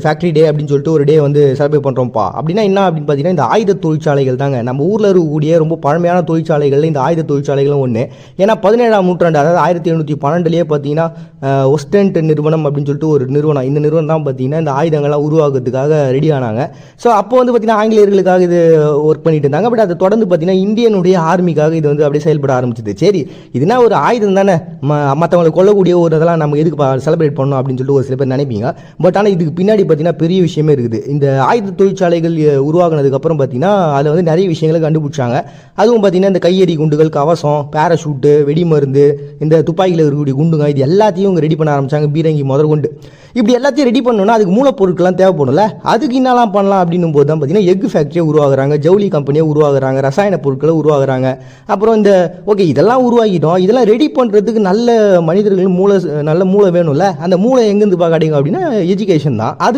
Factory டே அப்படின்னு சொல்லிட்டு ஒரு டே வந்து செலிப்ரேட் பண்ணுறோம்ப்பா. அப்படின்னா என்ன அப்படின்னு பார்த்தீங்கன்னா, இந்த ஆயுத தொழிற்சாலைகள் தாங்க. நம்ம ஊரில் இருக்கக்கூடிய ரொம்ப பழமையான தொழிற்சாலைகளில் இந்த ஆயுத தொழிற்சாலைகளும் ஒன்று. ஏன்னா 17ஆம் நூற்றாண்டு, அதாவது 1712 பார்த்தீங்கன்னா ஒஸ்டன்ட் நிறுவனம் அப்படின்னு சொல்லிட்டு ஒரு நிறுவனம், இந்த நிறுவனம் தான் பார்த்தீங்கன்னா இந்த ஆயுதங்கள்லாம் உருவாக்குறதுக்காக ரெடி ஆனாங்க. ஸோ அப்போ வந்து பார்த்தீங்கன்னா ஆங்கிலேயர்களுக்காக இது ஒர்க் பண்ணிட்டு இருந்தாங்க. பட் அதை தொடர்ந்து பார்த்தீங்கன்னா இந்தியனுடைய ஆர்மிக்காக இது வந்து அப்படியே செயல்பட ஆரம்பிச்சது. சரி, இதுனா ஒரு ஆயுதம் தானே, மற்றவங்களை கொல்லக்கூடிய ஒரு இதெல்லாம் நம்ம எதுக்கு செலிப்ரேட் பண்ணணும் அப்படின்னு சொல்லிட்டு ஒரு சில பேர் நினைப்பீங்க. பட் ஆனால் இதுக்கு பின்னாடி பார்த்தீங்கன்னா பெரிய விஷயமே இருக்குது. இந்த ஆயுத தொழிற்சாலைகள் உருவாகினதுக்கு அப்புறம் பார்த்தீங்கன்னா அதில் வந்து நிறைய விஷயங்களை கண்டுபிடிச்சாங்க. அதுவும் பார்த்தீங்கன்னா இந்த கையெறி குண்டுகள், கவசம், பேராஷூட்டு, வெடிமருந்து, இந்த துப்பாக்கியில் இருக்கக்கூடிய குண்டுங்க, இது எல்லாத்தையும் இவங்க ரெடி பண்ண ஆரம்பிச்சாங்க. பீரங்கி முதற்கொண்டு இப்படி எல்லாத்தையும் ரெடி பண்ணணும்னா அதுக்கு மூலப்பொருட்கள்லாம் தேவைப்படும்ல. அதுக்கு என்னெல்லாம் பண்ணலாம் அப்படின்னும் போது தான் பார்த்தீங்கன்னா எக் ஃபேக்ட்ரியை உருவாகுறாங்க, ஜவுளி கம்பெனியை உருவாகுறாங்க, ரசாயன பொருட்களை உருவாகுறாங்க. அப்புறம் இந்த இதெல்லாம் உருவாக்கிட்டோம், இதெல்லாம் ரெடி பண்ணுறதுக்கு நல்ல மனிதர்கள் நல்ல மூளை வேணும்ல. அந்த மூளை எங்கேருந்து கிடைக்கும் அப்படின்னா எஜுகேஷன் தான். அது